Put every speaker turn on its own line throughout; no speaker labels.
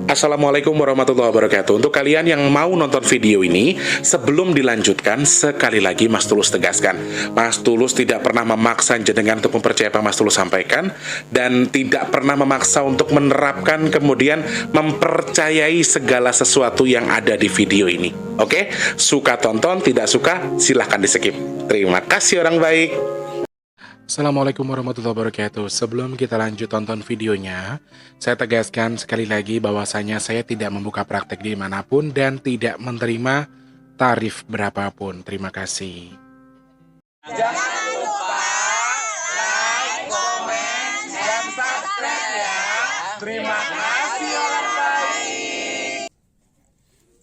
Assalamualaikum warahmatullahi wabarakatuh. Untuk kalian yang mau nonton video ini, sebelum dilanjutkan, sekali lagi Mas Tulus tegaskan, Mas Tulus tidak pernah memaksa jenengan untuk mempercayai apa Mas Tulus sampaikan, dan tidak pernah memaksa untuk menerapkan kemudian mempercayai segala sesuatu yang ada di video ini. Oke? Suka tonton, tidak suka, silahkan di skip. Terima kasih orang baik. Assalamualaikum warahmatullahi wabarakatuh. Sebelum kita lanjut tonton videonya, saya tegaskan sekali lagi bahwasanya saya tidak membuka praktek dimanapun dan tidak menerima tarif berapapun. Terima kasih.
Jangan lupa like, komen, dan subscribe ya. Terima kasih orang baik.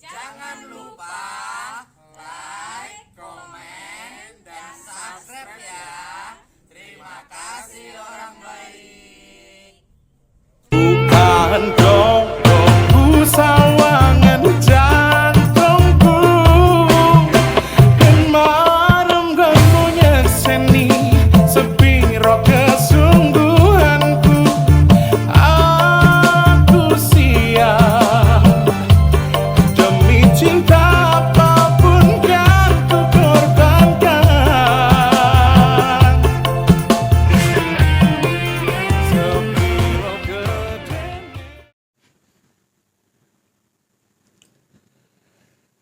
Jangan lupa like, komen, dan subscribe ya. Terima kasih orang baik.
Bukan dongku sawangan jantungku dan marem ganggunya seni sepiro kesungguhanku. Aku siap demi cinta apapun kan ku korbankan. Sepiro gede.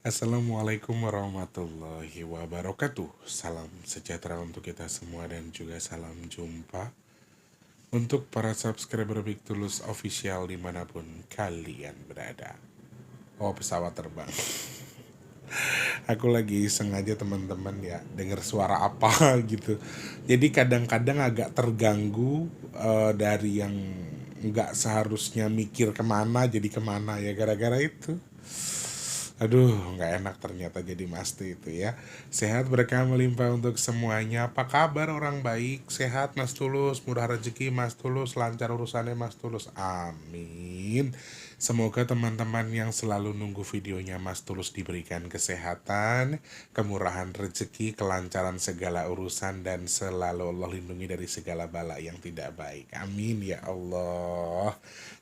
Assalamualaikum warahmatullahi wabarakatuh. Salam sejahtera untuk kita semua dan juga salam jumpa untuk para subscriber Big Tulus Official dimanapun kalian berada. Oh, pesawat terbang. Aku lagi sengaja teman-teman ya denger suara apa gitu. Jadi kadang-kadang agak terganggu dari yang nggak seharusnya mikir kemana jadi kemana ya gara-gara itu. Aduh, nggak enak ternyata jadi Masti itu ya. Sehat berkah melimpah untuk semuanya. Apa kabar orang baik? Sehat Mas Tulus, murah rezeki Mas Tulus, lancar urusannya Mas Tulus. Amin. Semoga teman-teman yang selalu nunggu videonya Mas Tulus diberikan kesehatan, kemurahan rezeki, kelancaran segala urusan, dan selalu Allah lindungi dari segala bala yang tidak baik. Amin ya Allah.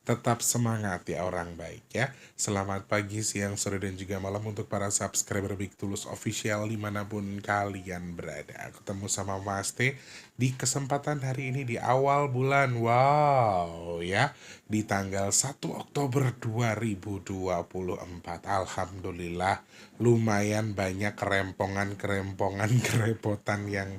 Tetap semangat ya orang baik ya. Selamat pagi, siang, sore, dan juga malam untuk para subscriber Big Tulus Official dimanapun kalian berada. Ketemu sama Mas T di kesempatan hari ini di awal bulan. Wow ya. Di tanggal 1 Oktober 2024. Alhamdulillah lumayan banyak kerempongan-kerempongan kerepotan yang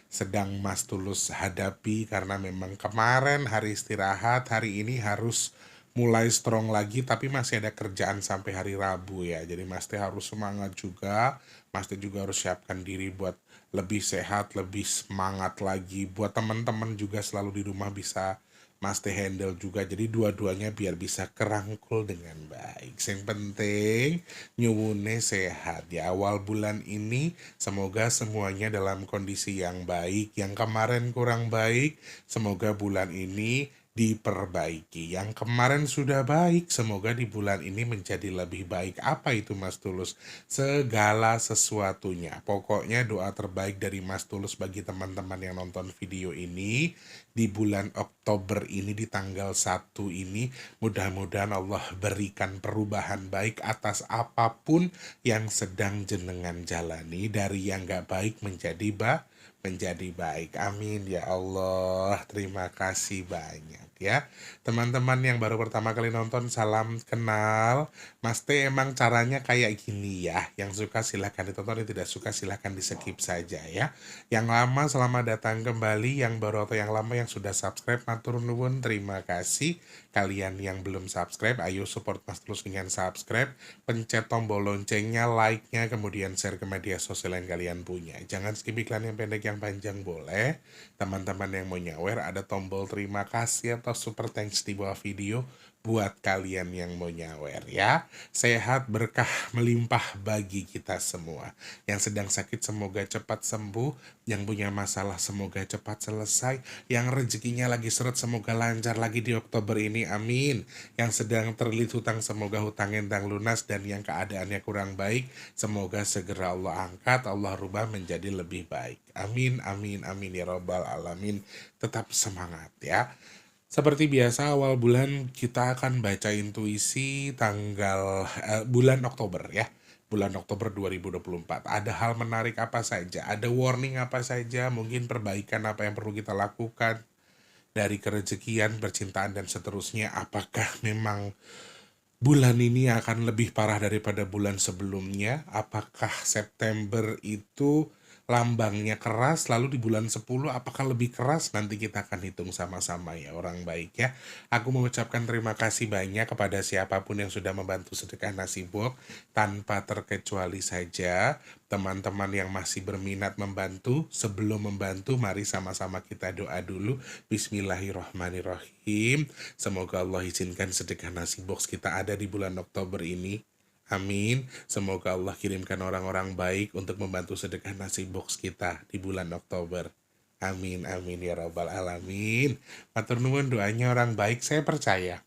sedang Mas Tulus hadapi karena memang kemarin hari istirahat, hari ini harus mulai strong lagi tapi masih ada kerjaan sampai hari Rabu ya. Jadi Mas Teh harus semangat juga. Mas Teh juga harus siapkan diri buat lebih sehat, lebih semangat lagi. Buat teman-teman juga selalu di rumah bisa Mas Teh handle juga. Jadi dua-duanya biar bisa kerangkul dengan baik. Yang penting nyuwune sehat di awal bulan ini. Semoga semuanya dalam kondisi yang baik. Yang kemarin kurang baik, semoga bulan ini diperbaiki. Yang kemarin sudah baik, semoga di bulan ini menjadi lebih baik. Apa itu Mas Tulus? Segala sesuatunya. Pokoknya doa terbaik dari Mas Tulus bagi teman-teman yang nonton video ini di bulan Oktober ini, di tanggal 1 ini, mudah-mudahan Allah berikan perubahan baik atas apapun yang sedang jenengan jalani, dari yang gak baik menjadi baik. Amin ya Allah. Terima kasih banyak ya. Teman-teman yang baru pertama kali nonton, salam kenal. Mas T emang caranya kayak gini ya. Yang suka silahkan ditonton, yang tidak suka silahkan di skip saja ya. Yang lama selamat datang kembali, yang baru atau yang lama yang sudah subscribe, matur nuwun, terima kasih. Kalian yang belum subscribe, ayo support Mas Tulus dengan subscribe, pencet tombol loncengnya, like-nya, kemudian share ke media sosial yang kalian punya. Jangan skip iklan yang pendek, yang panjang boleh. Teman-teman yang mau nyawer, ada tombol terima kasih atau super thanks di bawah video buat kalian yang mau nyawer ya. Sehat berkah melimpah bagi kita semua. Yang sedang sakit semoga cepat sembuh, yang punya masalah semoga cepat selesai, yang rezekinya lagi seret semoga lancar lagi di Oktober ini, amin. Yang sedang terlilit hutang semoga hutangnya lunas, dan yang keadaannya kurang baik semoga segera Allah angkat, Allah rubah menjadi lebih baik. Amin, amin, amin ya robbal alamin. Tetap semangat ya. Seperti biasa awal bulan kita akan baca intuisi bulan Oktober ya. Bulan Oktober 2024. Ada hal menarik apa saja, ada warning apa saja, mungkin perbaikan apa yang perlu kita lakukan dari kerezekian, percintaan dan seterusnya. Apakah memang bulan ini akan lebih parah daripada bulan sebelumnya? Apakah September itu lambangnya keras, lalu di bulan 10 apakah lebih keras? Nanti kita akan hitung sama-sama ya orang baik ya. Aku mengucapkan terima kasih banyak kepada siapapun yang sudah membantu sedekah nasi box, tanpa terkecuali saja teman-teman yang masih berminat membantu. Sebelum membantu, mari sama-sama kita doa dulu. Bismillahirrahmanirrahim. Semoga Allah izinkan sedekah nasi box kita ada di bulan Oktober ini. Amin. Semoga Allah kirimkan orang-orang baik untuk membantu sedekah nasi box kita di bulan Oktober. Amin, amin ya rabbal alamin. Matur nuwun doanya orang baik, saya percaya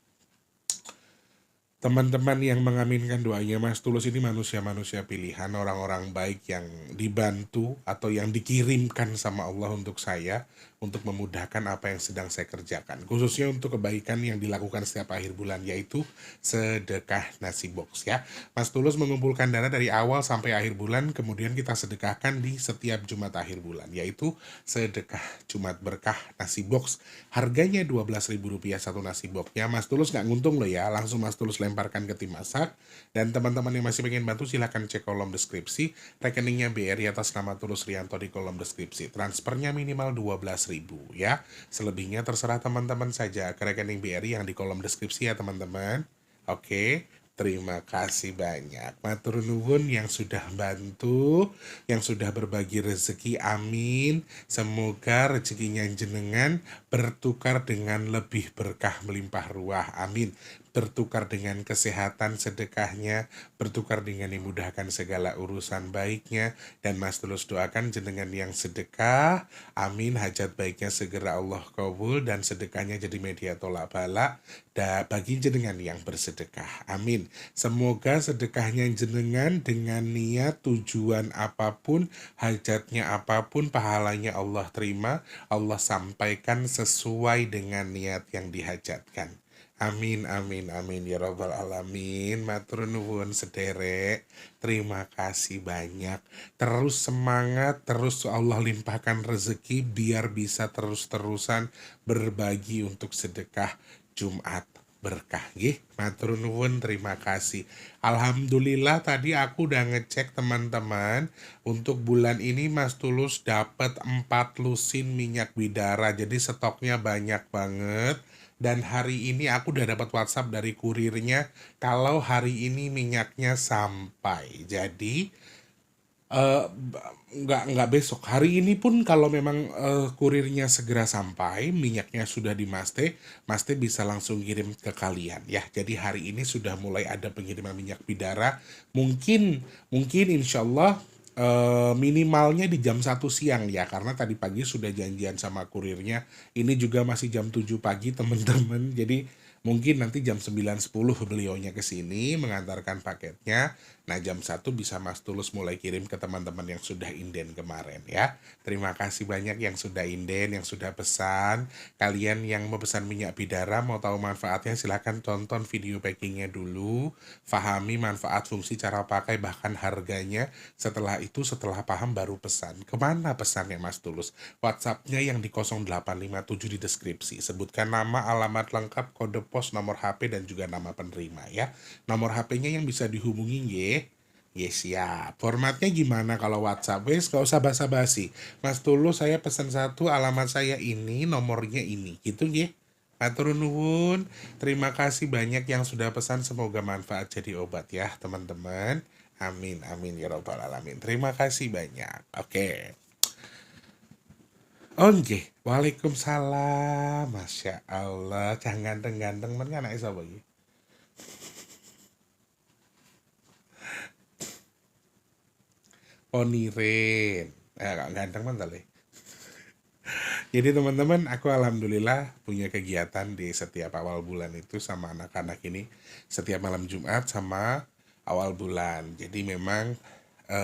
teman-teman yang mengaminkan doanya Mas Tulus ini manusia-manusia pilihan, orang-orang baik yang dibantu atau yang dikirimkan sama Allah untuk saya, untuk memudahkan apa yang sedang saya kerjakan. Khususnya untuk kebaikan yang dilakukan setiap akhir bulan, yaitu sedekah nasi box ya. Mas Tulus mengumpulkan dana dari awal sampai akhir bulan, kemudian kita sedekahkan di setiap Jumat akhir bulan, yaitu sedekah Jumat berkah nasi box. Harganya Rp12.000 satu nasi boxnya. Mas Tulus nggak nguntung loh ya, langsung Mas Tulus lemparkan ke tim masak. Dan teman-teman yang masih pengen bantu silahkan cek kolom deskripsi. Rekeningnya BRI atas nama Tulus Rianto di kolom deskripsi. Transfernya minimal 12.000 ya. Selebihnya terserah teman-teman saja ke rekening BRI yang di kolom deskripsi ya teman-teman. Oke. Terima kasih banyak. Matur nuwun yang sudah bantu, yang sudah berbagi rezeki. Amin. Semoga rezekinya jenengan bertukar dengan lebih berkah melimpah ruah. Amin. Bertukar dengan kesehatan sedekahnya, bertukar dengan dimudahkan segala urusan baiknya. Dan Mas Tulus doakan jenengan yang sedekah, amin, hajat baiknya segera Allah kabul dan sedekahnya jadi media tolak bala bagi jenengan yang bersedekah. Amin. Semoga sedekahnya jenengan dengan niat tujuan apapun, hajatnya apapun, pahalanya Allah terima, Allah sampaikan sesuai dengan niat yang dihajatkan. Amin, amin, amin ya rabbal alamin. Matur nuwun sederek. Terima kasih banyak. Terus semangat, terus Allah limpahkan rezeki biar bisa terus-terusan berbagi untuk sedekah Jumat berkah nggih. Matur nuwun, terima kasih. Alhamdulillah tadi aku udah ngecek teman-teman, untuk bulan ini Mas Tulus dapat 4 lusin minyak bidara. Jadi stoknya banyak banget. Dan hari ini aku udah dapat WhatsApp dari kurirnya kalau hari ini minyaknya sampai. Jadi nggak besok, hari ini pun kalau memang kurirnya segera sampai, minyaknya sudah di Maste bisa langsung kirim ke kalian ya. Jadi hari ini sudah mulai ada pengiriman minyak bidara. Mungkin insya Allah minimalnya di jam 1 siang ya, karena tadi pagi sudah janjian sama kurirnya. Ini juga masih jam 7 pagi teman-teman. Jadi mungkin nanti jam 9.10 beliaunya ke sini mengantarkan paketnya. Nah jam 1 bisa Mas Tulus mulai kirim ke teman-teman yang sudah inden kemarin ya. Terima kasih banyak yang sudah inden, yang sudah pesan. Kalian yang mau pesan minyak bidara, mau tahu manfaatnya, silahkan tonton video packingnya dulu. Fahami manfaat, fungsi, cara pakai, bahkan harganya. Setelah itu, setelah paham baru pesan. Kemana pesannya Mas Tulus? WhatsAppnya yang di 0857 di deskripsi. Sebutkan nama, alamat lengkap, kode pos, nomor HP, dan juga nama penerima ya. Nomor HP-nya yang bisa dihubungi ya. Yes, siap. Formatnya gimana kalau WhatsApp? Wes, gak usah basa-basi. Mas Tulus, saya pesan satu, alamat saya ini, nomornya ini. Gitu ya. Matur nuwun. Terima kasih banyak yang sudah pesan. Semoga manfaat jadi obat ya, teman-teman. Amin, amin ya rabbal alamin. Terima kasih banyak. Oke. Oke. Waalaikumsalam. Masya Allah. Jangan ganteng-ganteng. Mana anak sapa iki? Ponirin. Gak ganteng man tali. Jadi teman-teman, aku alhamdulillah punya kegiatan di setiap awal bulan itu sama anak-anak ini. Setiap malam Jumat sama awal bulan. Jadi memang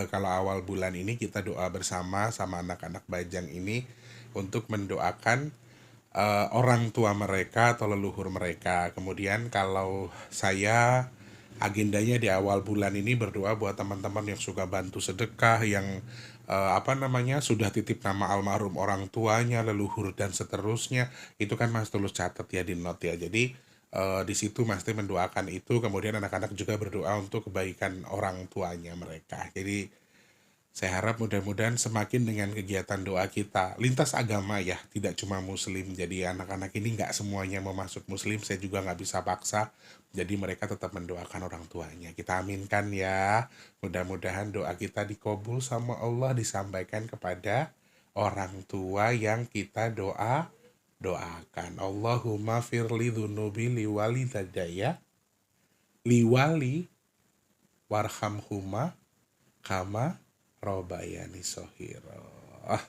kalau awal bulan ini kita doa bersama sama anak-anak Bajang ini untuk mendoakan orang tua mereka atau leluhur mereka. Kemudian kalau saya agendanya di awal bulan ini berdoa buat teman-teman yang suka bantu sedekah, yang sudah titip nama almarhum orang tuanya, leluhur dan seterusnya. Itu kan Mas Tulus catat ya di note ya. Jadi di situ Mas Teh mendoakan itu, kemudian anak-anak juga berdoa untuk kebaikan orang tuanya mereka. Jadi saya harap mudah-mudahan semakin dengan kegiatan doa kita lintas agama ya, tidak cuma muslim. Jadi anak-anak ini nggak semuanya mau masuk muslim, saya juga nggak bisa paksa. Jadi mereka tetap mendoakan orang tuanya. Kita aminkan ya. Mudah-mudahan doa kita dikabul sama Allah, disampaikan kepada orang tua yang kita doakan. Allahumma firli dhunubi liwali tadaya liwali warhamhuma kama robayani sohiro.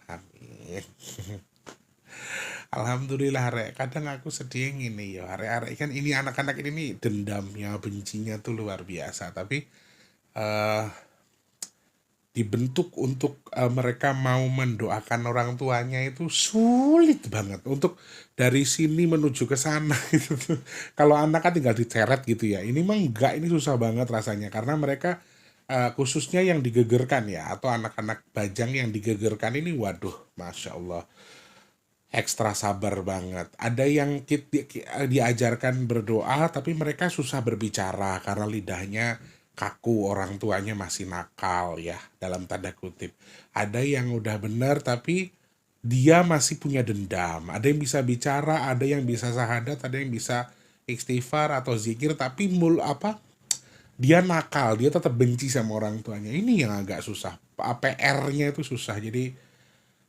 Amin. Alhamdulillah rek. Kadang aku sedih ini ya arek-arek kan ini anak-anak ini dendamnya, bencinya tuh luar biasa. Tapi eh dibentuk untuk mereka mau mendoakan orang tuanya itu sulit banget untuk dari sini menuju ke sana gitu tuh. Kalau anak kan tinggal diceret gitu ya. Ini mah enggak, ini susah banget rasanya karena mereka khususnya yang digegerkan ya, atau anak-anak bajang yang digegerkan ini, waduh, masya Allah, ekstra sabar banget. Ada yang diajarkan berdoa, tapi mereka susah berbicara karena lidahnya kaku, orang tuanya masih nakal ya, dalam tanda kutip. Ada yang udah benar, tapi dia masih punya dendam. Ada yang bisa bicara, ada yang bisa syahadat, ada yang bisa istighfar atau zikir, tapi dia nakal, dia tetap benci sama orang tuanya. Ini yang agak susah. PR-nya itu susah. Jadi,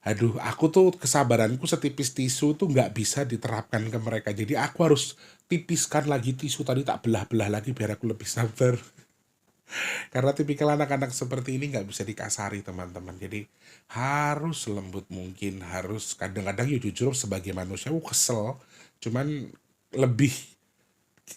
aduh, aku tuh kesabaranku setipis tisu tuh nggak bisa diterapkan ke mereka. Jadi aku harus tipiskan lagi tisu tadi, tak belah-belah lagi biar aku lebih sabar. Karena tipikal anak-anak seperti ini nggak bisa dikasari teman-teman. Jadi harus lembut mungkin, harus kadang-kadang ya jujur sebagai manusia, kesel. Cuman lebih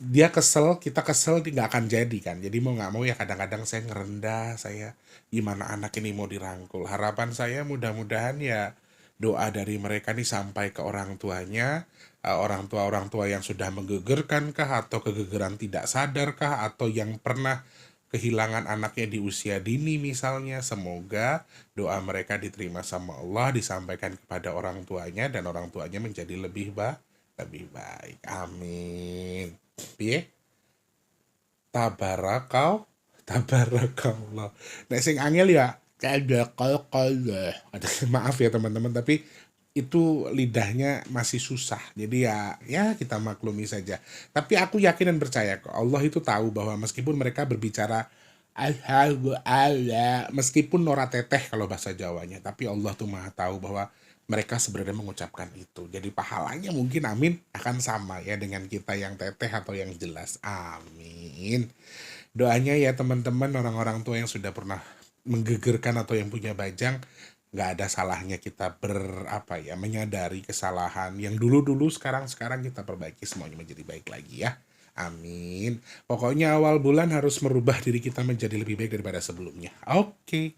dia kesel, kita kesel, dia nggak akan jadi kan. Jadi mau nggak mau ya kadang-kadang saya ngerendah, saya gimana anak ini mau dirangkul. Harapan saya mudah-mudahan ya doa dari mereka nih sampai ke orang tuanya, orang tua yang sudah menggegerkan kah, atau kegegeran tidak sadar kah, atau yang pernah kehilangan anaknya di usia dini misalnya. Semoga doa mereka diterima sama Allah, disampaikan kepada orang tuanya, dan orang tuanya menjadi lebih baik. Amin. Piye? Tabarakallah. Nek sing angel ya maaf ya teman-teman, tapi itu lidahnya masih susah. Jadi ya kita maklumi saja. Tapi aku yakin dan percaya kok Allah itu tahu bahwa meskipun mereka berbicara alhamdulillah, meskipun nora teteh kalau bahasa Jawanya, tapi Allah tuh maha tahu bahwa mereka sebenarnya mengucapkan itu. Jadi pahalanya mungkin amin akan sama ya dengan kita yang teteh atau yang jelas. Amin. Doanya ya teman-teman, orang-orang tua yang sudah pernah menggegerkan atau yang punya bajang, nggak ada salahnya kita menyadari kesalahan yang dulu-dulu, sekarang kita perbaiki semuanya menjadi baik lagi ya. Amin. Pokoknya awal bulan harus merubah diri kita menjadi lebih baik daripada sebelumnya. Oke.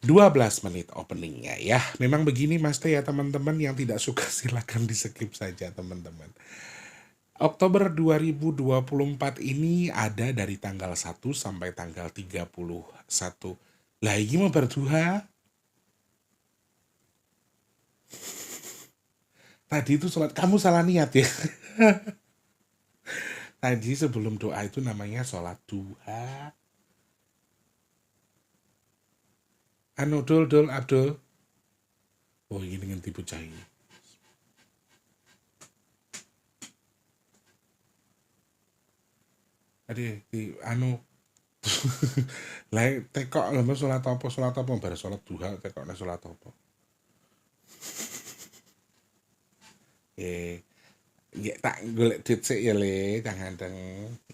12 menit openingnya ya. Memang begini Mas Teh ya teman-teman, yang tidak suka silakan di skip saja teman-teman. Oktober 2024 ini ada dari tanggal 1 sampai tanggal 31. Lah ini mau berduha. Tadi itu sholat, kamu salah niat ya. Tadi sebelum doa itu namanya sholat duha. Dul Abdul. Oh ini dengan tipu cahaya. Ade di lah tekok lho sholat apa bar sholat duha tekokne sholat apa. Ya tak golek duit sik ya le, jangan deng.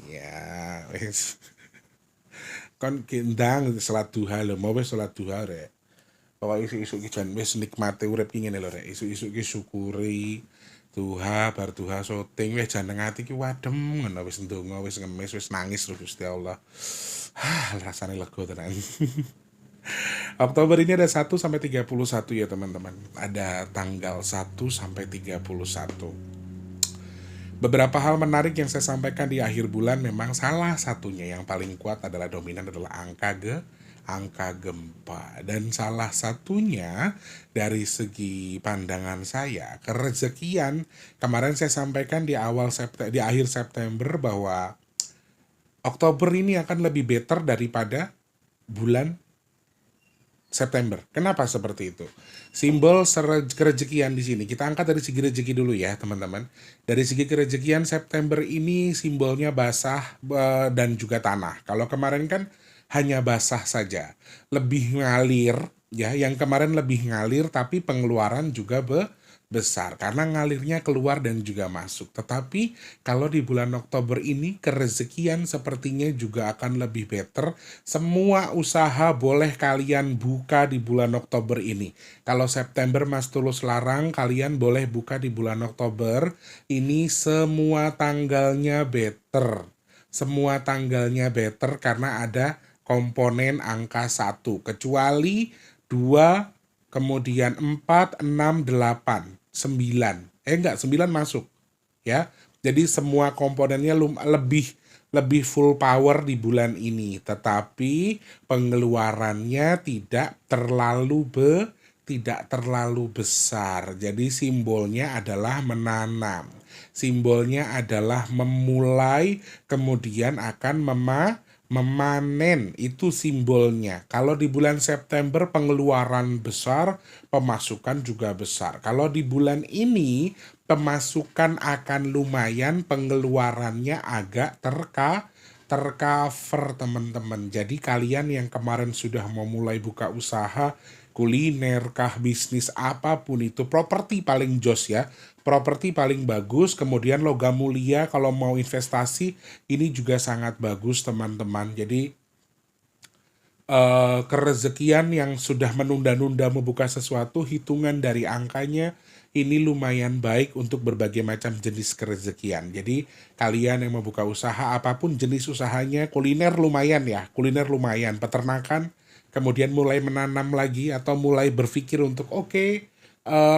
Ya wis. Kon kendang sholat duha lho, mau wis sholat duha rek. Pokoke isu-isu ki jan wis nikmate urip ki ngene lho rek. Isu-isu ki syukuri duha, bar duha syuting wis jan nang ati ki wadem ngono, wis ndonga, wis ngemis, wis nangis lho Gusti Allah. Rasane lega tenan. Oktober ini ada 1 sampai 31 ya teman-teman. Ada tanggal 1 sampai 31. Beberapa hal menarik yang saya sampaikan di akhir bulan memang salah satunya yang paling kuat adalah dominan adalah angka gempa, dan salah satunya dari segi pandangan saya kerezekian. Kemarin saya sampaikan di akhir September bahwa Oktober ini akan lebih better daripada bulan September. Kenapa seperti itu? Simbol kerezekian di sini. Kita angkat dari segi rezeki dulu ya, teman-teman. Dari segi kerezekian September ini simbolnya basah dan juga tanah. Kalau kemarin kan hanya basah saja. Lebih ngalir ya, yang kemarin lebih ngalir tapi pengeluaran juga besar karena ngalirnya keluar dan juga masuk. Tetapi kalau di bulan Oktober ini kerezekian sepertinya juga akan lebih better. Semua usaha boleh kalian buka di bulan Oktober ini. Kalau September Mas Tulus larang, kalian boleh buka di bulan Oktober. Ini semua tanggalnya better. Semua tanggalnya better karena ada komponen angka 1. Kecuali 2, kemudian 4, 6, 8, 9. Enggak, 9 masuk. Ya. Jadi semua komponennya lebih full power di bulan ini. Tetapi pengeluarannya tidak terlalu besar. Jadi simbolnya adalah menanam. Simbolnya adalah memulai, kemudian akan memanen, itu simbolnya. Kalau di bulan September pengeluaran besar, pemasukan juga besar. Kalau di bulan ini pemasukan akan lumayan, pengeluarannya agak tercover teman-teman. Jadi kalian yang kemarin sudah mau mulai buka usaha, kuliner kah, bisnis apapun itu, properti paling jos ya. Properti paling bagus, kemudian logam mulia kalau mau investasi ini juga sangat bagus teman-teman. Jadi kerezekian yang sudah menunda-nunda membuka sesuatu, hitungan dari angkanya ini lumayan baik untuk berbagai macam jenis kerezekian. Jadi kalian yang membuka usaha apapun jenis usahanya, kuliner lumayan ya, kuliner lumayan, peternakan, kemudian mulai menanam lagi atau mulai berpikir untuk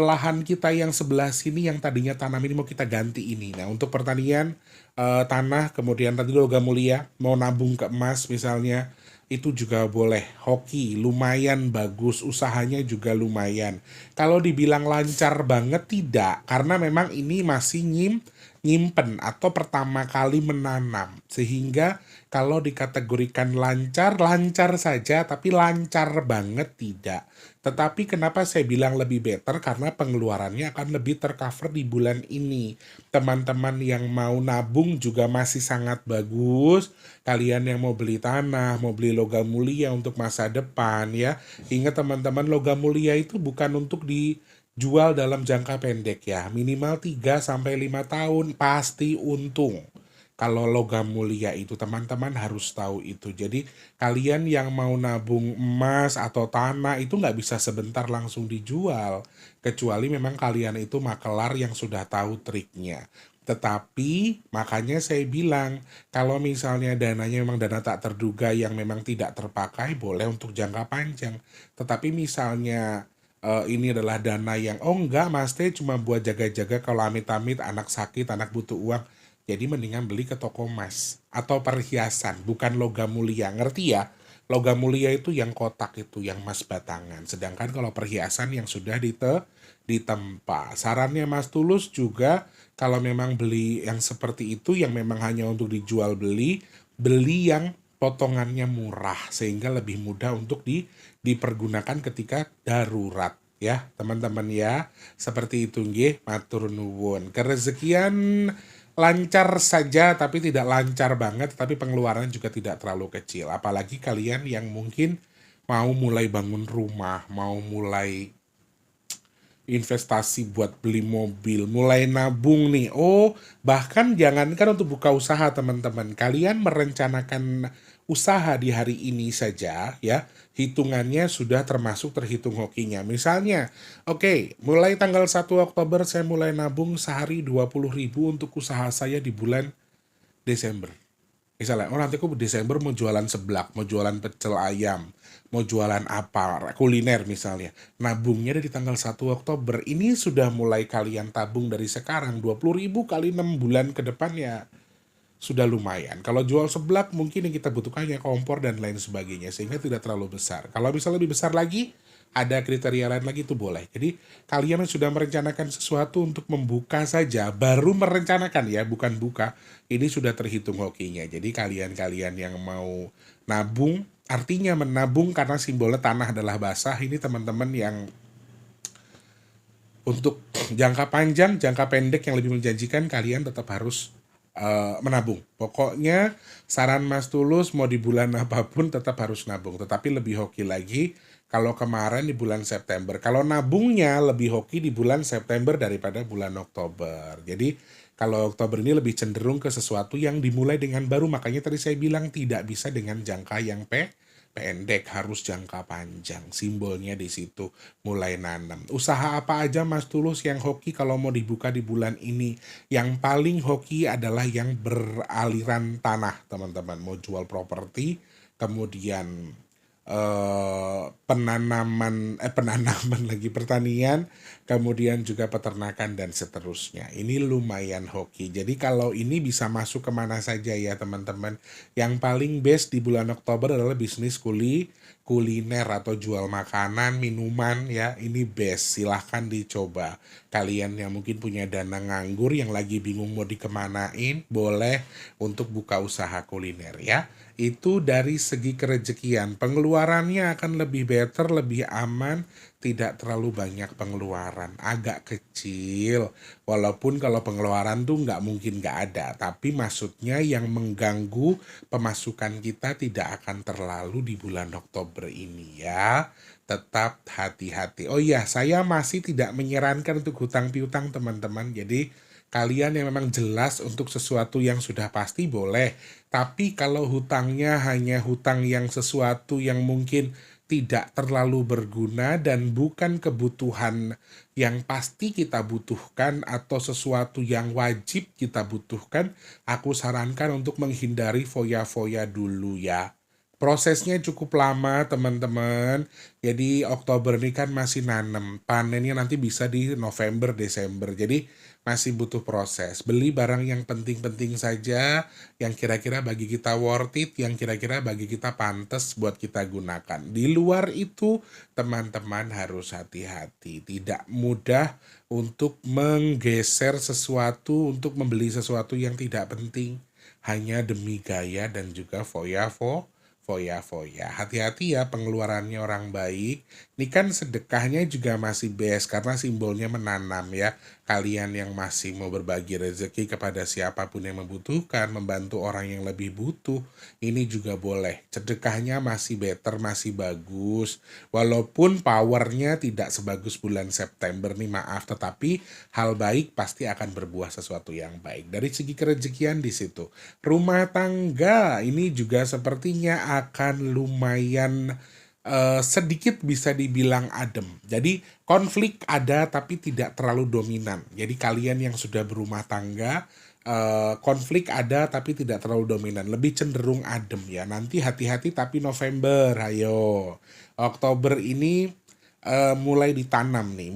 lahan kita yang sebelah sini yang tadinya tanam ini mau kita ganti ini. Nah untuk pertanian tanah, kemudian tadi logam mulia, mau nabung ke emas misalnya, itu juga boleh. Hoki lumayan bagus, usahanya juga lumayan. Kalau dibilang lancar banget tidak, karena memang ini masih nyimpen atau pertama kali menanam, sehingga kalau dikategorikan lancar saja, tapi lancar banget tidak. Tetapi kenapa saya bilang lebih better, karena pengeluarannya akan lebih tercover di bulan ini. Teman-teman yang mau nabung juga masih sangat bagus. Kalian yang mau beli tanah, mau beli logam mulia untuk masa depan ya. Ingat teman-teman, logam mulia itu bukan untuk dijual dalam jangka pendek ya. Minimal 3-5 tahun pasti untung. Kalau logam mulia itu teman-teman harus tahu itu. Jadi kalian yang mau nabung emas atau tanah itu nggak bisa sebentar langsung dijual. Kecuali memang kalian itu makelar yang sudah tahu triknya. Tetapi makanya saya bilang, kalau misalnya dananya memang dana tak terduga yang memang tidak terpakai, boleh untuk jangka panjang. Tetapi misalnya ini adalah dana yang enggak mas teh cuma buat jaga-jaga kalau amit-amit anak sakit, anak butuh uang. Jadi mendingan beli ke toko emas atau perhiasan, bukan logam mulia. Ngerti ya? Logam mulia itu yang kotak itu, yang emas batangan. Sedangkan kalau perhiasan yang sudah ditempa. Sarannya Mas Tulus juga kalau memang beli yang seperti itu yang memang hanya untuk dijual beli yang potongannya murah sehingga lebih mudah untuk dipergunakan ketika darurat. Ya, teman-teman ya. Seperti itu nggih, matur nuwun. Kerezekian lancar saja tapi tidak lancar banget, tapi pengeluaran juga tidak terlalu kecil. Apalagi kalian yang mungkin mau mulai bangun rumah, mau mulai investasi buat beli mobil, mulai nabung nih. Bahkan jangankan untuk buka usaha teman-teman, kalian merencanakan usaha di hari ini saja ya, hitungannya sudah terhitung hokinya. Misalnya, mulai tanggal 1 Oktober saya mulai nabung sehari 20.000 untuk usaha saya di bulan Desember. Misalnya, oh nanti aku Desember mau jualan seblak, mau jualan pecel ayam, mau jualan apa, kuliner misalnya. Nabungnya dari tanggal 1 Oktober. Ini sudah mulai kalian tabung dari sekarang, 20.000 kali 6 bulan ke depan ya sudah lumayan. Kalau jual seblak mungkin yang kita butuhkannya kompor dan lain sebagainya sehingga tidak terlalu besar. Kalau misalnya lebih besar lagi, ada kriteria lain lagi itu boleh. Jadi kalian yang sudah merencanakan sesuatu untuk membuka saja, baru merencanakan ya, bukan buka, ini sudah terhitung hokinya. Jadi kalian-kalian yang mau nabung, artinya menabung karena simbolnya tanah adalah basah, ini teman-teman yang untuk jangka panjang, jangka pendek yang lebih menjanjikan kalian tetap harus menabung. Pokoknya saran Mas Tulus mau di bulan apapun tetap harus nabung. Tetapi lebih hoki lagi kalau kemarin di bulan September. Kalau nabungnya lebih hoki di bulan September daripada bulan Oktober. Jadi kalau Oktober ini lebih cenderung ke sesuatu yang dimulai dengan baru. Makanya tadi saya bilang tidak bisa dengan jangka yang pendek, harus jangka panjang. Simbolnya di situ mulai nanam. Usaha apa aja Mas Tulus yang hoki kalau mau dibuka di bulan ini? Yang paling hoki adalah yang beraliran tanah, teman-teman. Mau jual properti, kemudian penanaman lagi pertanian, kemudian juga peternakan dan seterusnya. Ini lumayan hoki. Jadi kalau ini bisa masuk kemana saja ya teman-teman. Yang paling best di bulan Oktober adalah bisnis kuliner atau jual makanan, minuman ya. Ini best, silahkan dicoba. Kalian yang mungkin punya dana nganggur yang lagi bingung mau dikemanain, boleh untuk buka usaha kuliner ya. Itu dari segi kerejekian. Pengeluarannya akan lebih better, lebih aman, tidak terlalu banyak pengeluaran. Agak kecil, walaupun kalau pengeluaran tuh nggak mungkin nggak ada. Tapi maksudnya yang mengganggu pemasukan kita tidak akan terlalu di bulan Oktober ini ya. Tetap hati-hati. Oh iya, saya masih tidak menyarankan untuk hutang piutang teman-teman. Jadi kalian yang memang jelas untuk sesuatu yang sudah pasti boleh. Tapi kalau hutangnya hanya hutang yang sesuatu yang mungkin tidak terlalu berguna dan bukan kebutuhan yang pasti kita butuhkan atau sesuatu yang wajib kita butuhkan, aku sarankan untuk menghindari foya-foya dulu ya. Prosesnya cukup lama teman-teman. Jadi Oktober ini kan masih nanem. Panennya nanti bisa di November, Desember. Jadi masih butuh proses. Beli barang yang penting-penting saja, yang kira-kira bagi kita worth it, yang kira-kira bagi kita pantas buat kita gunakan. Di luar itu teman-teman harus hati-hati. Tidak mudah untuk menggeser sesuatu, untuk membeli sesuatu yang tidak penting. Hanya demi gaya dan juga foya-foya. Hati-hati ya pengeluarannya orang baik. Ini kan sedekahnya juga masih best karena simbolnya menanam ya. Kalian yang masih mau berbagi rezeki kepada siapapun yang membutuhkan, membantu orang yang lebih butuh, ini juga boleh. Sedekahnya masih better, masih bagus. Walaupun powernya tidak sebagus bulan September nih maaf, tetapi hal baik pasti akan berbuah sesuatu yang baik. Dari segi kerejekian di situ. Rumah tangga ini juga sepertinya akan lumayan sedikit bisa dibilang adem. Jadi konflik ada tapi tidak terlalu dominan. Jadi kalian yang sudah berumah tangga, konflik ada tapi tidak terlalu dominan. Lebih cenderung adem ya. Nanti hati-hati tapi November, ayo. Oktober ini mulai ditanam nih,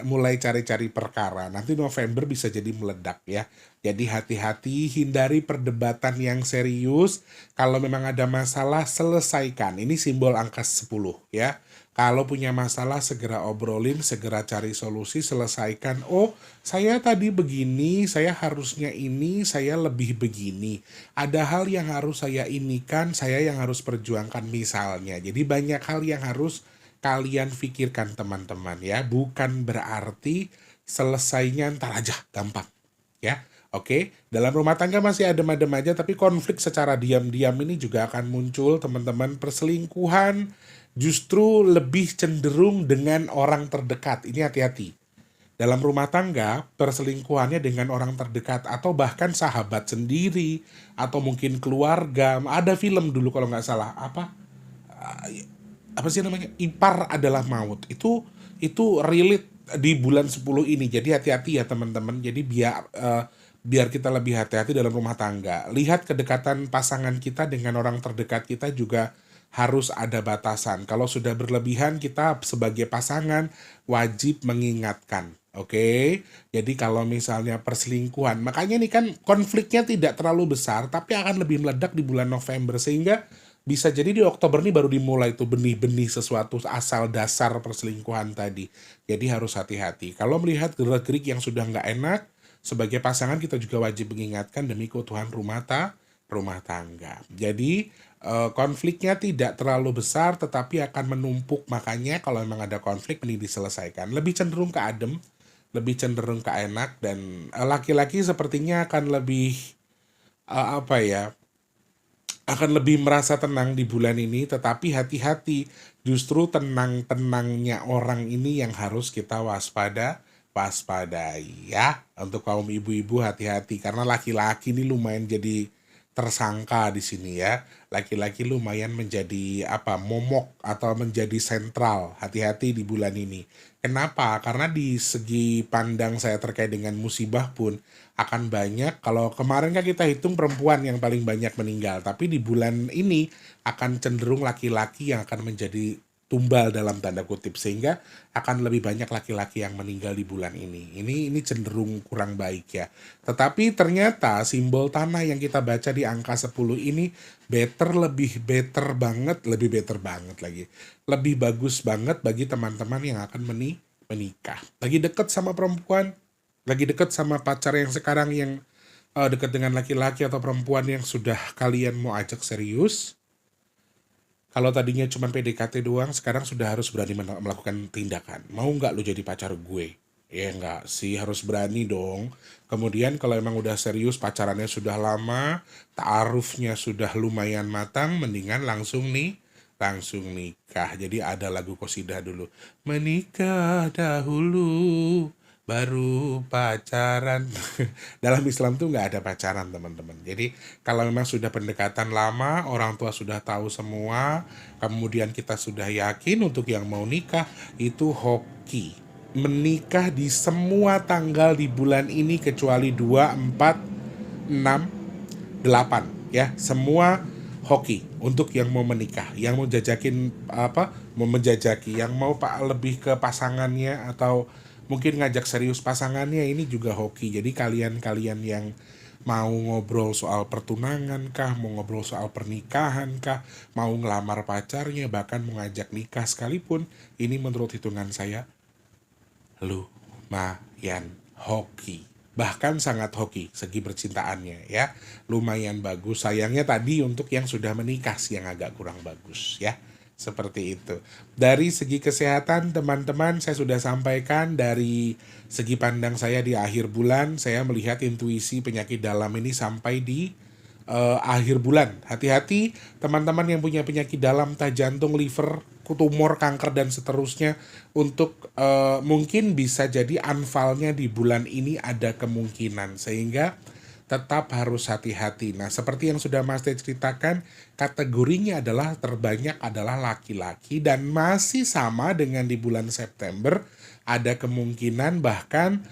mulai cari-cari perkara. Nanti November bisa jadi meledak ya. Jadi hati-hati, hindari perdebatan yang serius. Kalau memang ada masalah, selesaikan. Ini simbol angka 10 ya. Kalau punya masalah, segera obrolin, segera cari solusi, selesaikan. Oh, saya tadi begini, saya harusnya ini, saya lebih begini. Ada hal yang harus saya inikan, saya yang harus perjuangkan misalnya. Jadi banyak hal yang harus kalian pikirkan teman-teman ya. Bukan berarti selesainya ntar aja, gampang ya. Oke, dalam rumah tangga masih adem-adem aja, tapi konflik secara diam-diam ini juga akan muncul teman-teman. Perselingkuhan justru lebih cenderung dengan orang terdekat. Ini hati-hati. Dalam rumah tangga, perselingkuhannya dengan orang terdekat atau bahkan sahabat sendiri atau mungkin keluarga. Ada film dulu kalau nggak salah, apa sih namanya? Ipar adalah maut. Itu relate di bulan 10 ini. Jadi hati-hati ya teman-teman. Jadi biar biar kita lebih hati-hati dalam rumah tangga. Lihat kedekatan pasangan kita dengan orang terdekat kita juga harus ada batasan. Kalau sudah berlebihan, kita sebagai pasangan wajib mengingatkan. Oke, jadi kalau misalnya perselingkuhan, makanya nih kan konfliknya tidak terlalu besar, tapi akan lebih meledak di bulan November, sehingga bisa jadi di Oktober ini baru dimulai tuh benih-benih sesuatu asal dasar perselingkuhan tadi. Jadi harus hati-hati. Kalau melihat gerak-gerik yang sudah nggak enak, sebagai pasangan kita juga wajib mengingatkan demi keutuhan rumah tangga. Jadi konfliknya tidak terlalu besar tetapi akan menumpuk. Makanya kalau memang ada konflik mending diselesaikan. Lebih cenderung ke adem, lebih cenderung ke enak, dan laki-laki sepertinya akan lebih apa ya? Akan lebih merasa tenang di bulan ini, tetapi hati-hati, justru tenang-tenangnya orang ini yang harus kita waspadai ya. Untuk kaum ibu-ibu hati-hati, karena laki-laki ini lumayan jadi tersangka di sini ya. Laki-laki lumayan menjadi momok atau menjadi sentral. Hati-hati di bulan ini. Kenapa? Karena di segi pandang saya terkait dengan musibah pun akan banyak. Kalau kemarin kan kita hitung perempuan yang paling banyak meninggal, tapi di bulan ini akan cenderung laki-laki yang akan menjadi tumbal dalam tanda kutip, sehingga akan lebih banyak laki-laki yang meninggal di bulan ini. Ini cenderung kurang baik ya. Tetapi ternyata simbol tanah yang kita baca di angka 10 ini lebih better banget lagi. Lebih bagus banget bagi teman-teman yang akan menikah. Lagi deket sama perempuan, lagi deket sama pacar yang sekarang yang deket dengan laki-laki atau perempuan yang sudah kalian mau ajak serius. Kalau tadinya cuma PDKT doang, sekarang sudah harus berani melakukan tindakan. Mau nggak lu jadi pacar gue? Ya nggak sih, harus berani dong. Kemudian kalau emang udah serius, pacarannya sudah lama, ta'arufnya sudah lumayan matang, mendingan langsung nikah. Jadi ada lagu qosidah dulu. Menikah dahulu, baru pacaran. Dalam Islam tuh nggak ada pacaran teman-teman. Jadi kalau memang sudah pendekatan lama, orang tua sudah tahu semua, kemudian kita sudah yakin untuk yang mau nikah, itu hoki. Menikah di semua tanggal di bulan ini kecuali 2, 4, 6, 8 ya. Semua hoki untuk yang mau menikah, yang mau jajakin mau menjajaki, yang mau lebih ke pasangannya atau mungkin ngajak serius pasangannya, ini juga hoki. Jadi kalian-kalian yang mau ngobrol soal pertunangan kah, mau ngobrol soal pernikahan kah, mau ngelamar pacarnya, bahkan mau ngajak nikah sekalipun, ini menurut hitungan saya lumayan hoki. Bahkan sangat hoki segi percintaannya ya. Lumayan bagus. Sayangnya tadi untuk yang sudah menikah sih yang agak kurang bagus ya. Seperti itu. Dari segi kesehatan teman-teman saya sudah sampaikan. Dari segi pandang saya di akhir bulan, saya melihat intuisi penyakit dalam ini sampai di akhir bulan. Hati-hati teman-teman yang punya penyakit dalam, entah jantung, liver, tumor, kanker, dan seterusnya. Untuk mungkin bisa jadi anfalnya di bulan ini ada kemungkinan, sehingga tetap harus hati-hati. Nah, seperti yang sudah Mas Teh ceritakan, kategorinya adalah terbanyak adalah laki-laki, dan masih sama dengan di bulan September, ada kemungkinan bahkan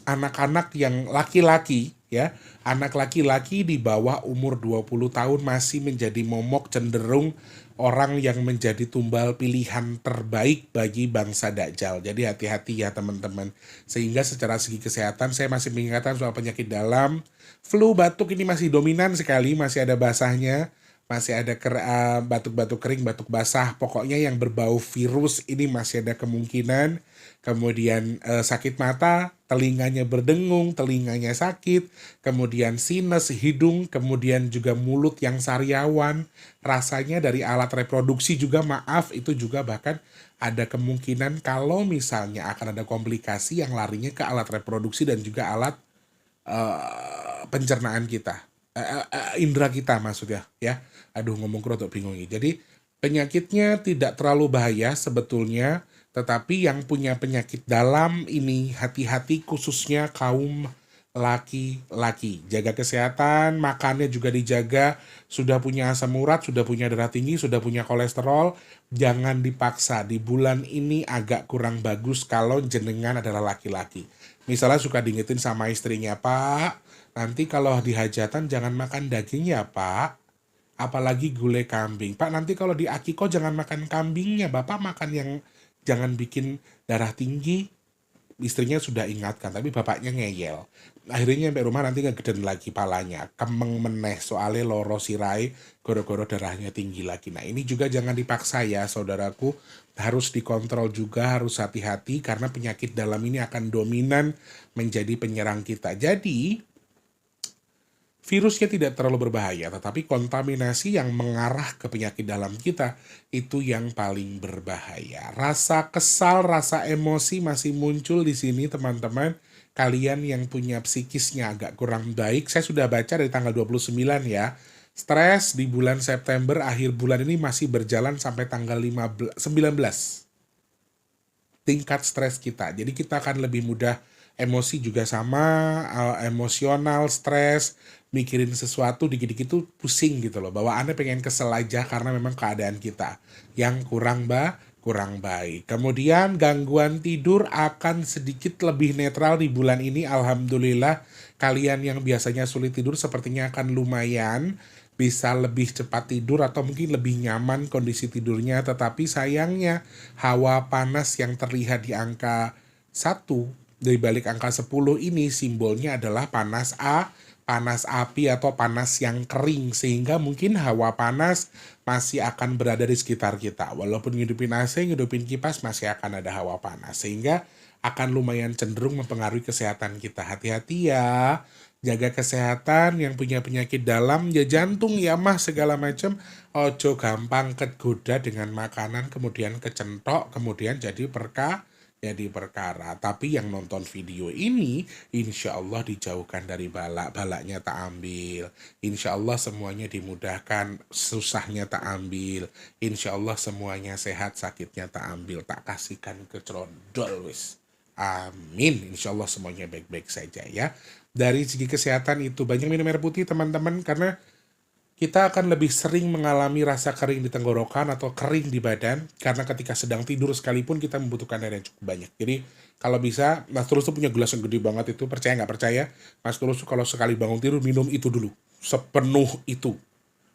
anak-anak yang laki-laki ya, anak laki-laki di bawah umur 20 tahun masih menjadi momok, cenderung orang yang menjadi tumbal pilihan terbaik bagi bangsa Dajjal. Jadi hati-hati ya teman-teman. Sehingga secara segi kesehatan saya masih mengingatkan soal penyakit dalam. Flu, batuk ini masih dominan sekali, masih ada basahnya. Masih ada batuk-batuk kering, batuk basah. Pokoknya yang berbau virus ini masih ada kemungkinan. Kemudian sakit mata, telinganya berdengung, telinganya sakit. Kemudian sinus, hidung, kemudian juga mulut yang sariawan. Rasanya dari alat reproduksi juga itu juga bahkan ada kemungkinan kalau misalnya akan ada komplikasi yang larinya ke alat reproduksi dan juga alat pencernaan kita. Indra kita maksudnya ya. Aduh ngomong kerotok bingung ini. Jadi penyakitnya tidak terlalu bahaya sebetulnya, tetapi yang punya penyakit dalam ini hati-hati, khususnya kaum laki-laki. Jaga kesehatan, makannya juga dijaga. Sudah punya asam urat, sudah punya darah tinggi, sudah punya kolesterol, jangan dipaksa. Di bulan ini agak kurang bagus kalau jenengan adalah laki-laki. Misalnya suka diingetin sama istrinya, Pak, nanti kalau di hajatan jangan makan daging ya Pak, apalagi gulai kambing. Pak, nanti kalau di akiko jangan makan kambingnya, Bapak makan yang jangan bikin darah tinggi. Istrinya sudah ingatkan, tapi bapaknya ngeyel. Akhirnya sampai rumah nanti ngegeden lagi palanya, kemeng meneh soalnya loro sirai, goro-goro darahnya tinggi lagi. Nah ini juga jangan dipaksa ya saudaraku, harus dikontrol juga, harus hati-hati karena penyakit dalam ini akan dominan menjadi penyerang kita. Jadi virusnya tidak terlalu berbahaya, tetapi kontaminasi yang mengarah ke penyakit dalam kita itu yang paling berbahaya. Rasa kesal, rasa emosi masih muncul di sini teman-teman. Kalian yang punya psikisnya agak kurang baik, saya sudah baca dari tanggal 29 ya. Stres di bulan September, akhir bulan ini masih berjalan sampai tanggal 19. Tingkat stres kita. Jadi kita akan lebih mudah emosi juga sama, emosional, stres, mikirin sesuatu dikit-dikit tuh pusing gitu loh. Bawaannya pengen kesel aja karena memang keadaan kita yang kurang baik. Kemudian gangguan tidur akan sedikit lebih netral di bulan ini. Alhamdulillah kalian yang biasanya sulit tidur sepertinya akan lumayan bisa lebih cepat tidur atau mungkin lebih nyaman kondisi tidurnya. Tetapi sayangnya hawa panas yang terlihat di angka 1 dari balik angka 10 ini simbolnya adalah panas api atau panas yang kering, sehingga mungkin hawa panas masih akan berada di sekitar kita. Walaupun ngidupin AC, ngidupin kipas masih akan ada hawa panas, sehingga akan lumayan cenderung mempengaruhi kesehatan kita. Hati-hati ya, jaga kesehatan. Yang punya penyakit dalam ya jantung ya mah segala macam, ojo gampang kegoda dengan makanan kemudian kecentok kemudian jadi perkara. Tapi yang nonton video ini insya Allah dijauhkan dari balaknya tak ambil, insya Allah semuanya dimudahkan, susahnya tak ambil, insya Allah semuanya sehat, sakitnya tak ambil, tak kasihkan ke cerondol wis. Amin. Insya Allah semuanya baik-baik saja ya. Dari segi kesehatan itu banyak minum air putih teman-teman, karena kita akan lebih sering mengalami rasa kering di tenggorokan atau kering di badan, karena ketika sedang tidur sekalipun kita membutuhkan air yang cukup banyak. Jadi kalau bisa, Mas Tulus tuh punya gelas yang gede banget itu, percaya nggak percaya, Mas Tulus tuh kalau sekali bangun tidur minum itu dulu, sepenuh itu.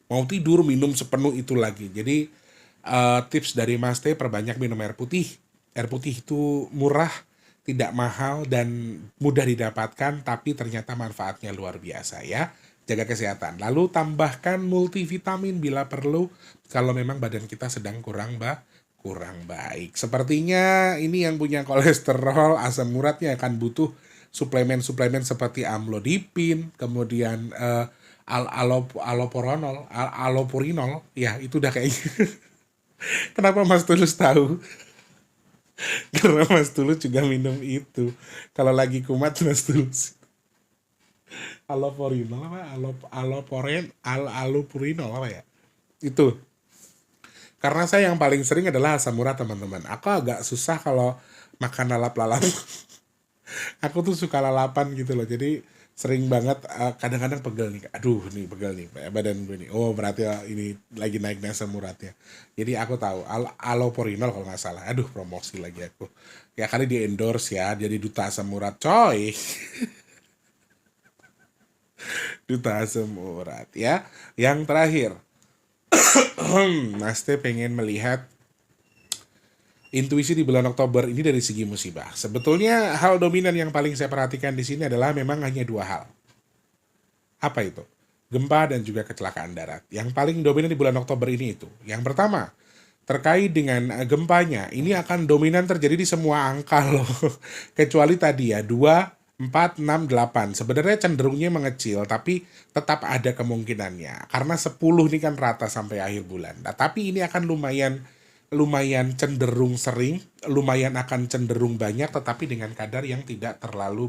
Mau tidur minum sepenuh itu lagi. Jadi tips dari Mas T, perbanyak minum air putih. Air putih itu murah, tidak mahal, dan mudah didapatkan, tapi ternyata manfaatnya luar biasa ya. Jaga kesehatan. Lalu tambahkan multivitamin bila perlu kalau memang badan kita sedang kurang baik. Sepertinya ini yang punya kolesterol, asam uratnya akan butuh suplemen-suplemen seperti amlodipin, kemudian allopurinol, ya itu udah kayaknya. Kenapa Mas Tulus tahu? Karena Mas Tulus juga minum itu. Kalau lagi kumat Mas Tulus. Allopurinol apa? Allopurinol apa ya? Itu. Karena saya yang paling sering adalah asam urat teman-teman. Aku agak susah kalau makan lalap-lalap. Aku tuh suka lalapan gitu loh. Jadi sering banget kadang-kadang pegel nih. Aduh nih pegel nih badan gue nih. Oh berarti ini lagi naiknya asam uratnya. Jadi aku tahu allopurinol kalau nggak salah. Aduh promosi lagi aku. Ya kali di endorse ya. Jadi duta asam urat coy. Duta asam urat ya. Yang terakhir, Mas T pengen melihat intuisi di bulan Oktober ini dari segi musibah. Sebetulnya hal dominan yang paling saya perhatikan di sini adalah memang hanya 2 hal. Apa itu? Gempa dan juga kecelakaan darat. Yang paling dominan di bulan Oktober ini itu. Yang pertama, terkait dengan gempanya, ini akan dominan terjadi di semua angka loh. Kecuali tadi ya, 2, 4, 6, 8. Sebenarnya cenderungnya mengecil, tapi tetap ada kemungkinannya. Karena 10 ini kan rata sampai akhir bulan. Nah, tapi ini akan lumayan cenderung sering, lumayan akan cenderung banyak, tetapi dengan kadar yang tidak terlalu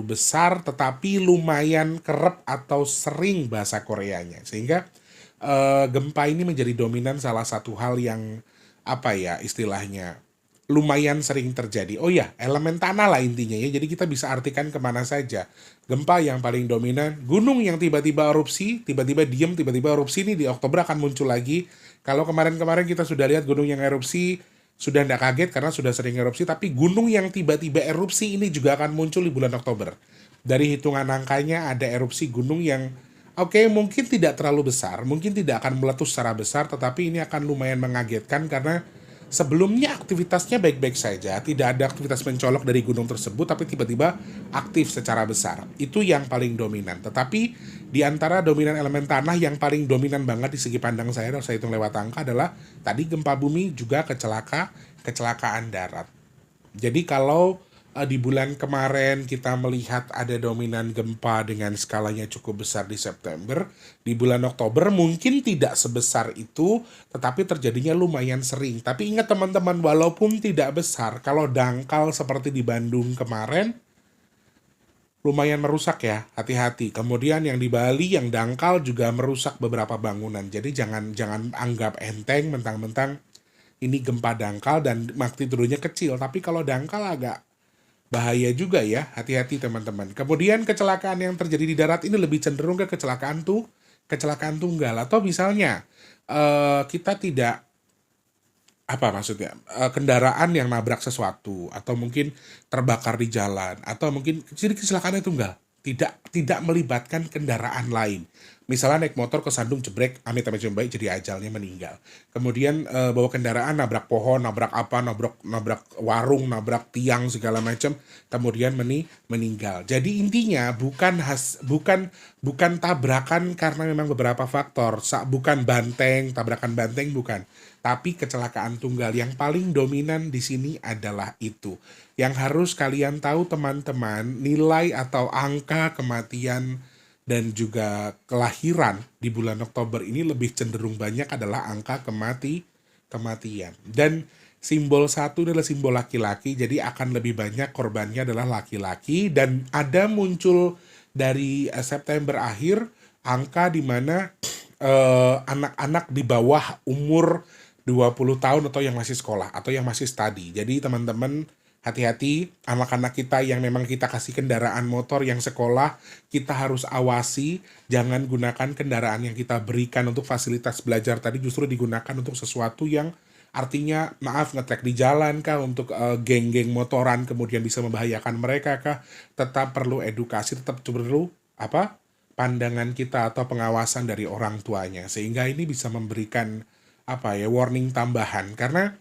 besar, tetapi lumayan kerap atau sering bahasa Koreanya. Sehingga gempa ini menjadi dominan salah satu hal yang apa ya istilahnya lumayan sering terjadi. Oh ya, elemen tanah lah intinya ya. Jadi kita bisa artikan kemana saja. Gempa yang paling dominan, gunung yang tiba-tiba erupsi, tiba-tiba diem, tiba-tiba erupsi ini di Oktober akan muncul lagi. Kalau kemarin-kemarin kita sudah lihat gunung yang erupsi sudah tidak kaget karena sudah sering erupsi, tapi gunung yang tiba-tiba erupsi ini juga akan muncul di bulan Oktober. Dari hitungan angkanya ada erupsi gunung yang oke, mungkin tidak terlalu besar, mungkin tidak akan meletus secara besar, tetapi ini akan lumayan mengagetkan karena sebelumnya aktivitasnya baik-baik saja, tidak ada aktivitas mencolok dari gunung tersebut, tapi tiba-tiba aktif secara besar. Itu yang paling dominan. Tetapi di antara dominan elemen tanah yang paling dominan banget di segi pandang saya, kalau saya hitung lewat angka adalah tadi gempa bumi juga kecelakaan darat. Jadi kalau di bulan kemarin kita melihat ada dominan gempa dengan skalanya cukup besar di September, di bulan Oktober mungkin tidak sebesar itu, tetapi terjadinya lumayan sering. Tapi ingat teman-teman, walaupun tidak besar, kalau dangkal seperti di Bandung kemarin, lumayan merusak ya, hati-hati. Kemudian yang di Bali, yang dangkal juga merusak beberapa bangunan. Jadi jangan anggap enteng mentang-mentang ini gempa dangkal dan magnitudenya kecil. Tapi kalau dangkal agak bahaya juga ya, hati-hati teman-teman. Kemudian kecelakaan yang terjadi di darat ini lebih cenderung ke kecelakaan tunggal, atau misalnya kita tidak kendaraan yang nabrak sesuatu, atau mungkin terbakar di jalan, atau mungkin jadi kecelakaannya tunggal, tidak melibatkan kendaraan lain. Misalnya naik motor kesandung jebrek, amit-amit baik jadi ajalnya meninggal. Kemudian bawa kendaraan nabrak pohon, nabrak warung, nabrak tiang segala macam, kemudian meninggal. Jadi intinya bukan tabrakan karena memang beberapa faktor, bukan tabrakan banteng bukan. Tapi kecelakaan tunggal yang paling dominan di sini adalah itu. Yang harus kalian tahu teman-teman, nilai atau angka kematian dan juga kelahiran di bulan Oktober ini lebih cenderung banyak adalah angka kematian. Dan simbol satu adalah simbol laki-laki, jadi akan lebih banyak korbannya adalah laki-laki. Dan ada muncul dari September akhir angka di mana anak-anak di bawah umur 20 tahun atau yang masih sekolah atau yang masih studi. Jadi teman-teman hati-hati, anak-anak kita yang memang kita kasih kendaraan motor yang sekolah, kita harus awasi, jangan gunakan kendaraan yang kita berikan untuk fasilitas belajar tadi justru digunakan untuk sesuatu yang artinya ngetrek di jalan kah, untuk geng-geng motoran kemudian bisa membahayakan mereka kah. Tetap perlu edukasi, tetap perlu pandangan kita atau pengawasan dari orang tuanya, sehingga ini bisa memberikan warning tambahan, karena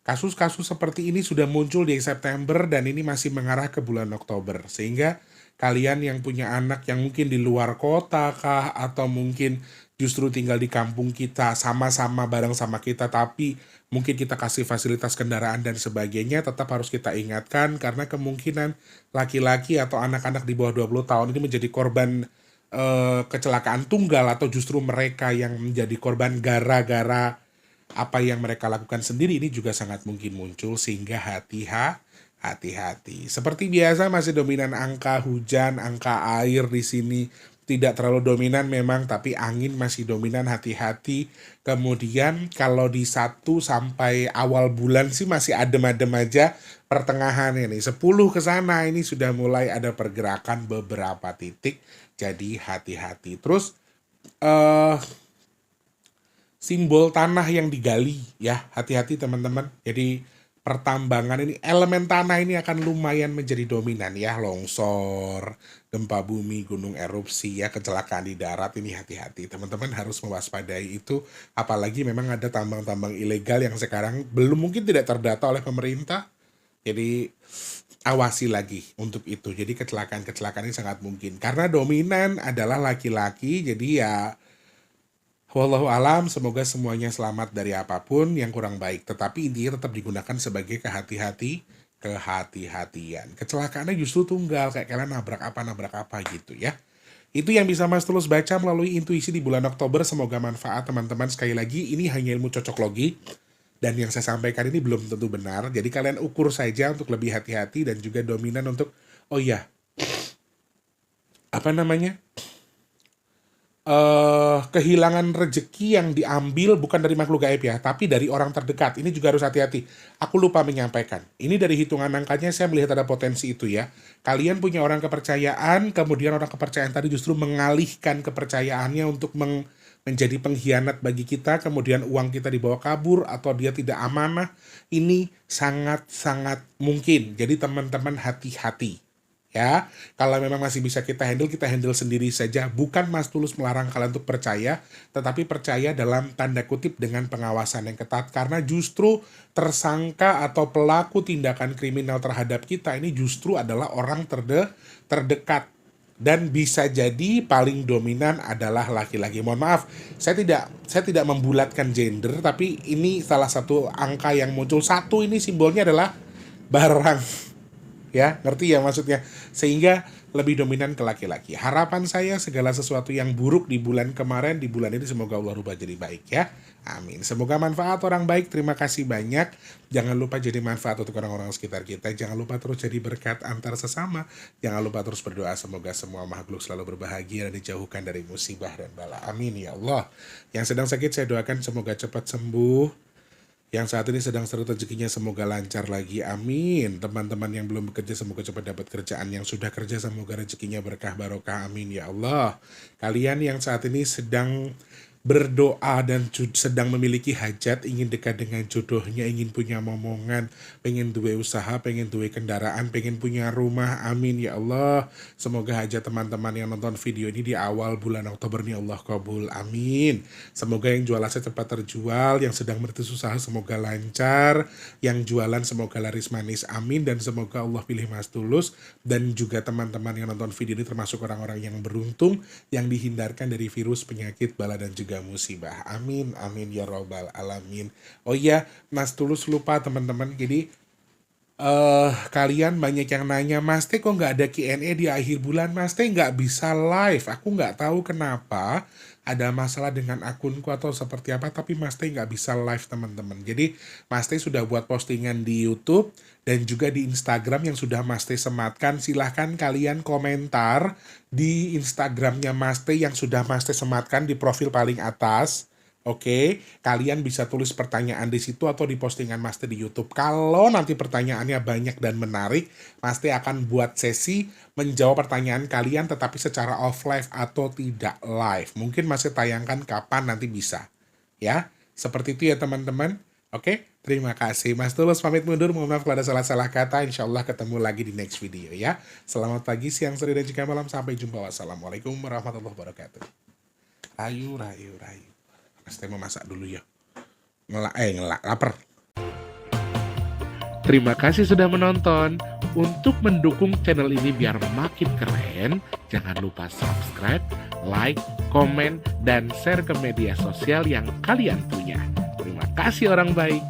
kasus-kasus seperti ini sudah muncul di September dan ini masih mengarah ke bulan Oktober. Sehingga kalian yang punya anak yang mungkin di luar kota kah, atau mungkin justru tinggal di kampung kita, sama-sama bareng sama kita, tapi mungkin kita kasih fasilitas kendaraan dan sebagainya, tetap harus kita ingatkan, karena kemungkinan laki-laki atau anak-anak di bawah 20 tahun ini menjadi korban kecelakaan tunggal, atau justru mereka yang menjadi korban gara-gara apa yang mereka lakukan sendiri, ini juga sangat mungkin muncul. Sehingga hati-hati. Seperti biasa masih dominan angka hujan, angka air di sini tidak terlalu dominan memang, tapi angin masih dominan, hati-hati. Kemudian kalau di 1 sampai awal bulan sih masih adem-adem aja, pertengahan ini 10 ke sana ini sudah mulai ada pergerakan beberapa titik. Jadi hati-hati. Terus simbol tanah yang digali ya, hati-hati teman-teman. Jadi pertambangan ini, elemen tanah ini akan lumayan menjadi dominan ya, longsor, gempa bumi, gunung erupsi ya, kecelakaan di darat, ini hati-hati. Teman-teman harus mewaspadai itu, apalagi memang ada tambang-tambang ilegal yang sekarang mungkin tidak terdata oleh pemerintah. Jadi awasi lagi untuk itu. Jadi kecelakaan ini sangat mungkin karena dominan adalah laki-laki. Jadi ya wallahu alam, semoga semuanya selamat dari apapun yang kurang baik. Tetapi intinya tetap digunakan sebagai kehati-hatian. Kecelakaannya justru tunggal, kayak kalian nabrak apa gitu ya. Itu yang bisa Mas Tulus baca melalui intuisi di bulan Oktober. Semoga manfaat teman-teman. Sekali lagi, ini hanya ilmu cocoklogi. Dan yang saya sampaikan ini belum tentu benar. Jadi kalian ukur saja untuk lebih hati-hati dan juga dominan untuk, kehilangan rezeki yang diambil bukan dari makhluk gaib ya, tapi dari orang terdekat. Ini juga harus hati-hati. Aku lupa menyampaikan. Ini dari hitungan angkanya saya melihat ada potensi itu ya. Kalian punya orang kepercayaan, kemudian orang kepercayaan tadi justru mengalihkan kepercayaannya untuk menjadi pengkhianat bagi kita, kemudian uang kita dibawa kabur atau dia tidak amanah, ini sangat-sangat mungkin. Jadi teman-teman hati-hati. Ya, kalau memang masih bisa kita handle sendiri saja. Bukan Mas Tulus melarang kalian untuk percaya, tetapi percaya dalam tanda kutip dengan pengawasan yang ketat. Karena justru tersangka atau pelaku tindakan kriminal terhadap kita ini justru adalah orang terdekat. Dan bisa jadi paling dominan adalah laki-laki. Mohon maaf, saya tidak membulatkan gender, tapi ini salah satu angka yang muncul. Satu ini simbolnya adalah barang. Ya, ngerti ya maksudnya, sehingga lebih dominan ke laki-laki. Harapan saya segala sesuatu yang buruk di bulan kemarin, di bulan ini semoga Allah rubah jadi baik ya, amin. Semoga manfaat orang baik, terima kasih banyak. Jangan lupa jadi manfaat untuk orang-orang sekitar kita, jangan lupa terus jadi berkat antar sesama, jangan lupa terus berdoa semoga semua makhluk selalu berbahagia dan dijauhkan dari musibah dan bala, amin ya Allah. Yang sedang sakit saya doakan semoga cepat sembuh. Yang saat ini sedang seret rezekinya semoga lancar lagi, amin. Teman-teman yang belum bekerja semoga cepat dapat kerjaan, yang sudah kerja semoga rezekinya berkah barokah, amin ya Allah. Kalian yang saat ini sedang berdoa dan sedang memiliki hajat, ingin dekat dengan jodohnya, ingin punya momongan, pengen duwe usaha, pengen duwe kendaraan, pengen punya rumah, amin ya Allah. Semoga hajat teman-teman yang nonton video ini di awal bulan Oktober ini Allah kabul, amin. Semoga yang jual aset cepat terjual, yang sedang merintis usaha semoga lancar, yang jualan semoga laris manis, amin. Dan semoga Allah pilih Mas Tulus dan juga teman-teman yang nonton video ini termasuk orang-orang yang beruntung, yang dihindarkan dari virus, penyakit, bala dan juga musibah, amin amin ya robbal alamin. Oh iya, Mas Tulus lupa teman-teman, jadi kalian banyak yang nanya, Mas Teh kok nggak ada Q&A di akhir bulan, Mas Teh nggak bisa live. Aku nggak tahu kenapa, ada masalah dengan akunku atau seperti apa, tapi Mas Teh nggak bisa live teman-teman. Jadi Mas Teh sudah buat postingan di YouTube dan juga di Instagram yang sudah Mas Teh sematkan. Silahkan kalian komentar di Instagramnya Mas Teh yang sudah Mas Teh sematkan di profil paling atas. Oke, kalian bisa tulis pertanyaan di situ atau di postingan Mas Teh di YouTube. Kalau nanti pertanyaannya banyak dan menarik, Mas Teh akan buat sesi menjawab pertanyaan kalian tetapi secara off live atau tidak live. Mungkin Mas Teh tayangkan kapan nanti bisa. Ya, seperti itu ya teman-teman. Oke, terima kasih. Mas Tulus pamit mundur. Mohon maaf kalau ada salah-salah kata. Insya Allah ketemu lagi di next video ya. Selamat pagi, siang, sore, dan juga malam. Sampai jumpa. Wassalamualaikum warahmatullahi wabarakatuh. Rayu, rayu, rayu. Mas Teh mau masak dulu ya. Lapar.
Terima kasih sudah menonton. Untuk mendukung channel ini biar makin keren, jangan lupa subscribe, like, komen, dan share ke media sosial yang kalian punya. Terima kasih orang baik.